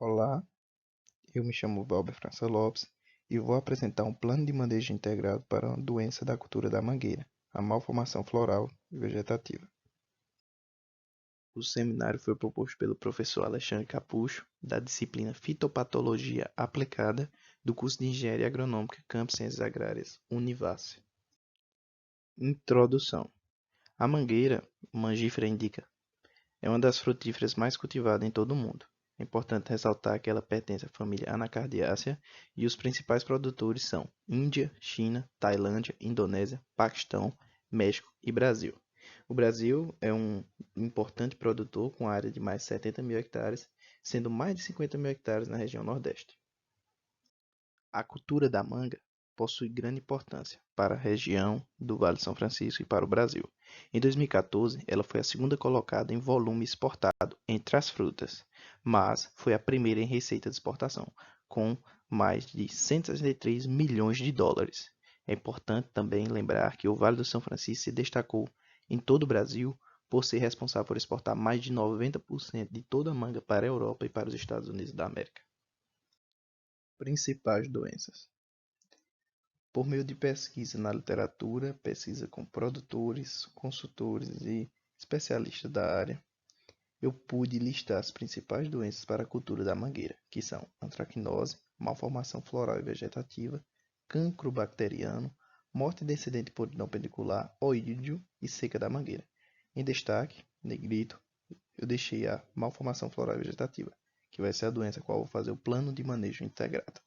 Olá, eu me chamo Valber França Lopes e vou apresentar um plano de manejo integrado para uma doença da cultura da mangueira, a malformação floral e vegetativa. O seminário foi proposto pelo professor Alexandre Capucho, da disciplina Fitopatologia Aplicada, do curso de Engenharia Agronômica Campus Ciências Agrárias, Univasse. Introdução. A mangueira, Mangifera indica, é uma das frutíferas mais cultivadas em todo o mundo. É importante ressaltar que ela pertence à família Anacardiaceae e os principais produtores são Índia, China, Tailândia, Indonésia, Paquistão, México e Brasil. O Brasil é um importante produtor com área de mais de 70 mil hectares, sendo mais de 50 mil hectares na região Nordeste. A cultura da manga possui grande importância para a região do Vale do São Francisco e para o Brasil. Em 2014, ela foi a segunda colocada em volume exportado entre as frutas, mas foi a primeira em receita de exportação, com mais de 163 milhões de dólares. É importante também lembrar que o Vale do São Francisco se destacou em todo o Brasil por ser responsável por exportar mais de 90% de toda a manga para a Europa e para os Estados Unidos da América. Principais doenças. Por meio de pesquisa na literatura, pesquisa com produtores, consultores e especialistas da área, eu pude listar as principais doenças para a cultura da mangueira, que são antracnose, malformação floral e vegetativa, cancro bacteriano, morte descendente por não pedicular, oídio e seca da mangueira. Em destaque, negrito, eu deixei a malformação floral e vegetativa, que vai ser a doença a qual eu vou fazer o plano de manejo integrado.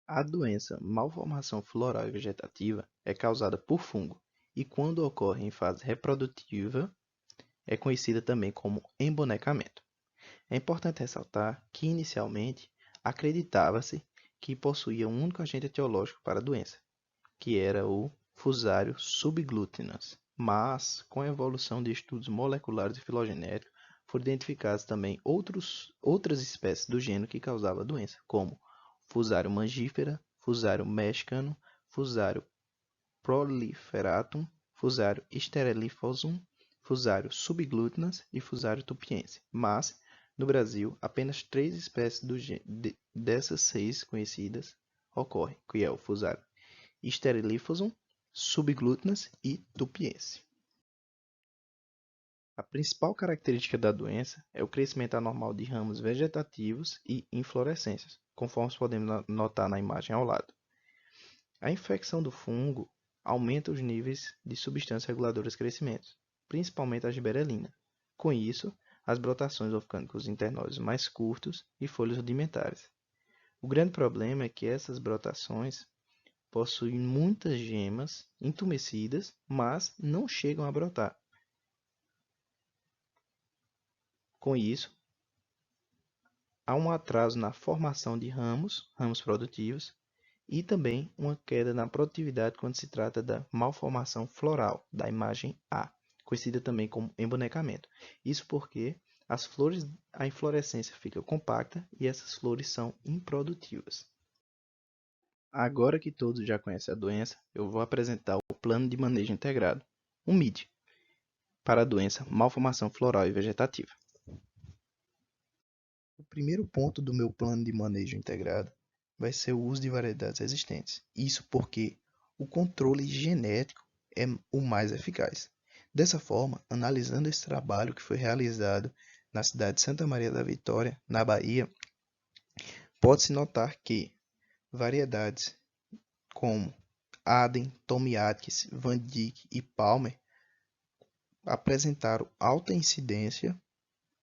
A doença malformação floral e vegetativa é causada por fungo e, quando ocorre em fase reprodutiva, é conhecida também como embonecamento. É importante ressaltar que, inicialmente, acreditava-se que possuía um único agente etiológico para a doença, que era o Fusarium subglutinans, mas, com a evolução de estudos moleculares e filogenéticos, foram identificadas também outras espécies do gênero que causava a doença, como Fusarium mangifera, Fusarium mexicano, Fusarium proliferatum, Fusarium steriliphosum, Fusarium subglutinans e Fusarium tupiense. Mas, no Brasil, apenas 3 espécies dessas 6 conhecidas ocorrem, que é o Fusarium steriliphosum, subglutinans e tupiense. A principal característica da doença é o crescimento anormal de ramos vegetativos e inflorescências, conforme podemos notar na imagem ao lado. A infecção do fungo aumenta os níveis de substâncias reguladoras de crescimento, principalmente a gibberellina. Com isso, as brotações vão ficando com os internóides mais curtos e folhas rudimentares. O grande problema é que essas brotações possuem muitas gemas entumecidas, mas não chegam a brotar. Com isso, há um atraso na formação de ramos produtivos, e também uma queda na produtividade quando se trata da malformação floral, da imagem A, conhecida também como embonecamento. Isso porque as flores, a inflorescência fica compacta e essas flores são improdutivas. Agora que todos já conhecem a doença, eu vou apresentar o Plano de Manejo Integrado, o MID, para a doença malformação floral e vegetativa. O primeiro ponto do meu plano de manejo integrado vai ser o uso de variedades existentes. Isso porque o controle genético é o mais eficaz. Dessa forma, analisando esse trabalho que foi realizado na cidade de Santa Maria da Vitória, na Bahia, pode-se notar que variedades como Aden, Tommy Atkins, Van Dyck e Palmer apresentaram alta incidência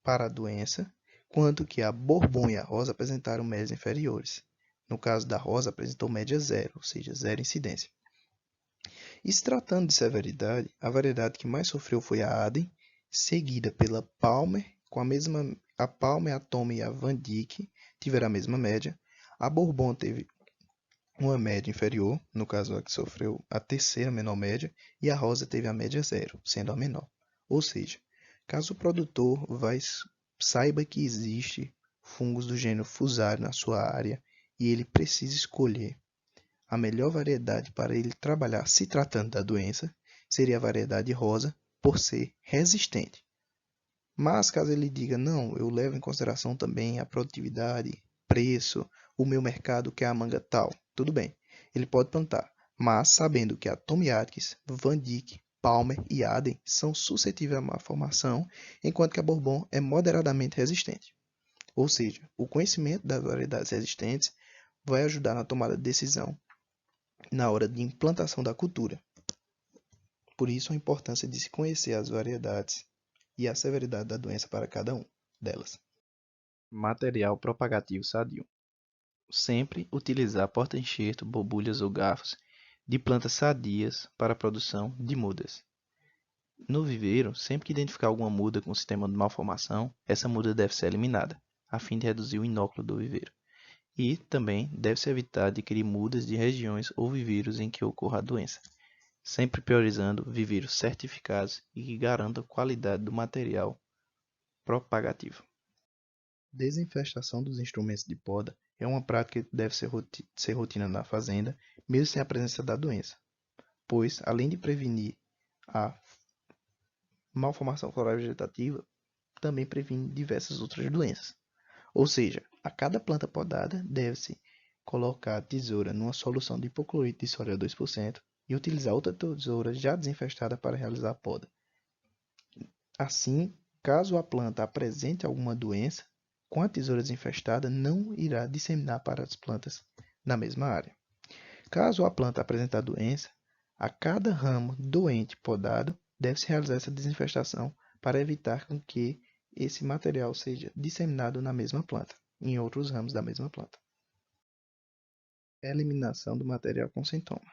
para a doença, quanto que a Bourbon e a Rosa apresentaram médias inferiores. No caso da Rosa, apresentou média zero, ou seja, zero incidência. E se tratando de severidade, a variedade que mais sofreu foi a Aden, seguida pela Palmer, a Palmer, a Tommy e a Van Dyck tiveram a mesma média. A Bourbon teve uma média inferior, no caso a que sofreu a terceira menor média, e a Rosa teve a média zero, sendo a menor. Ou seja, caso o produtor saiba que existe fungos do gênero Fusarium na sua área e ele precisa escolher a melhor variedade para ele trabalhar se tratando da doença, seria a variedade rosa, por ser resistente. Mas caso ele diga, não, eu levo em consideração também a produtividade, preço, o meu mercado que é a manga tal, tudo bem, ele pode plantar, mas sabendo que a Tommy Atkins, Van Dyke, Palmer e Aden são suscetíveis à malformação, enquanto que a Bourbon é moderadamente resistente. Ou seja, o conhecimento das variedades resistentes vai ajudar na tomada de decisão na hora de implantação da cultura. Por isso a importância de se conhecer as variedades e a severidade da doença para cada uma delas. Material propagativo sadio. Sempre utilizar porta-enxerto, borbulhas ou garfos de plantas sadias para a produção de mudas. No viveiro, sempre que identificar alguma muda com sistema de malformação, essa muda deve ser eliminada, a fim de reduzir o inóculo do viveiro. E também deve-se evitar adquirir mudas de regiões ou viveiros em que ocorra a doença, sempre priorizando viveiros certificados e que garantam a qualidade do material propagativo. Desinfestação dos instrumentos de poda é uma prática que deve ser rotina na fazenda, mesmo sem a presença da doença, pois, além de prevenir a malformação floral vegetativa, também previne diversas outras doenças. Ou seja, a cada planta podada deve-se colocar a tesoura numa solução de hipoclorito de sódio a 2% e utilizar outra tesoura já desinfestada para realizar a poda. Assim, caso a planta apresente alguma doença, com a tesoura desinfestada não irá disseminar para as plantas na mesma área. Caso a planta apresente a doença, a cada ramo doente podado deve-se realizar essa desinfestação para evitar com que esse material seja disseminado na mesma planta, em outros ramos da mesma planta. Eliminação do material com sintoma.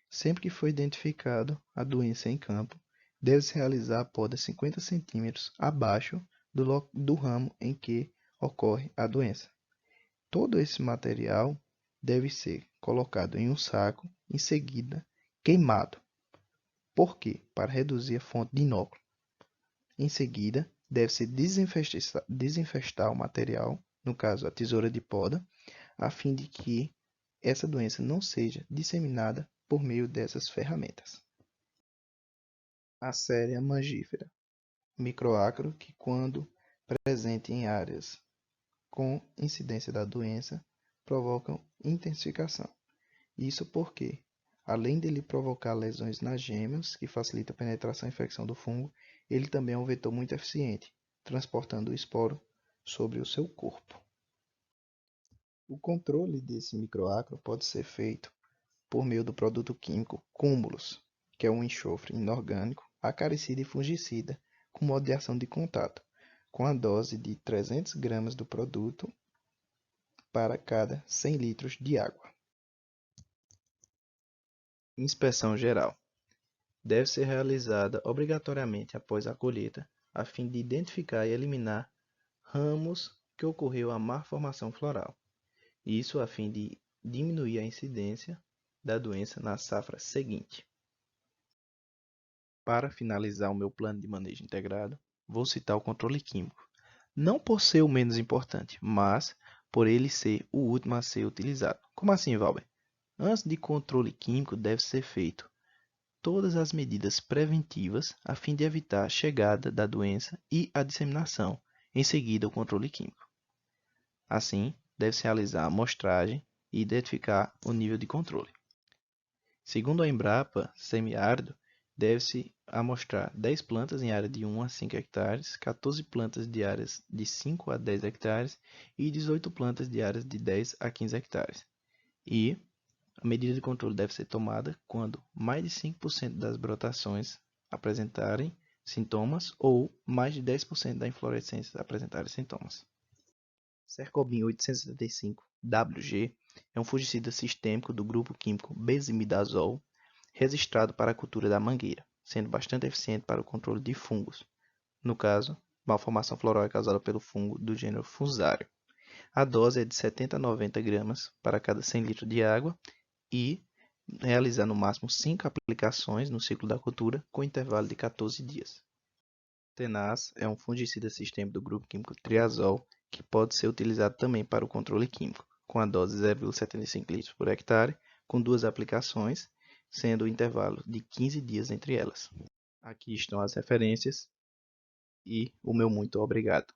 Sempre que for identificado a doença em campo, deve-se realizar a poda 50 cm abaixo do ramo em que ocorre a doença. Todo esse material deve ser colocado em um saco, em seguida queimado. Por quê? Para reduzir a fonte de inóculo. Em seguida, deve-se desinfestar o material, no caso a tesoura de poda, a fim de que essa doença não seja disseminada por meio dessas ferramentas. A série mangífera, microácaro que, quando presente em áreas com incidência da doença, provocam intensificação. Isso porque, além de ele provocar lesões nas gêmeas, que facilita a penetração e infecção do fungo, ele também é um vetor muito eficiente, transportando o esporo sobre o seu corpo. O controle desse microácaro pode ser feito por meio do produto químico Cumulus, que é um enxofre inorgânico, acaricida e fungicida, com modo de ação de contato, com a dose de 300 gramas do produto para cada 100 litros de água. Inspeção geral. Deve ser realizada obrigatoriamente após a colheita, a fim de identificar e eliminar ramos que ocorreu a malformação floral. Isso a fim de diminuir a incidência da doença na safra seguinte. Para finalizar o meu plano de manejo integrado, vou citar o controle químico. Não por ser o menos importante, mas por ele ser o último a ser utilizado. Como assim, Valber? Antes de controle químico, deve ser feito todas as medidas preventivas a fim de evitar a chegada da doença e a disseminação. Em seguida, o controle químico. Assim, deve-se realizar a amostragem e identificar o nível de controle. Segundo a Embrapa Semiárido, deve-se amostrar 10 plantas em área de 1 a 5 hectares, 14 plantas de áreas de 5 a 10 hectares e 18 plantas de áreas de 10 a 15 hectares. E a medida de controle deve ser tomada quando mais de 5% das brotações apresentarem sintomas ou mais de 10% da inflorescência apresentarem sintomas. Cercobin 875-WG é um fungicida sistêmico do grupo químico benzimidazol, registrado para a cultura da mangueira, sendo bastante eficiente para o controle de fungos. No caso, malformação floral é causada pelo fungo do gênero Fusarium. A dose é de 70 a 90 gramas para cada 100 litros de água e realizar no máximo 5 aplicações no ciclo da cultura com intervalo de 14 dias. Tenaz é um fungicida sistêmico do grupo químico triazol que pode ser utilizado também para o controle químico, com a dose 0,75 litros por hectare, com 2 aplicações, sendo o intervalo de 15 dias entre elas. Aqui estão as referências e o meu muito obrigado.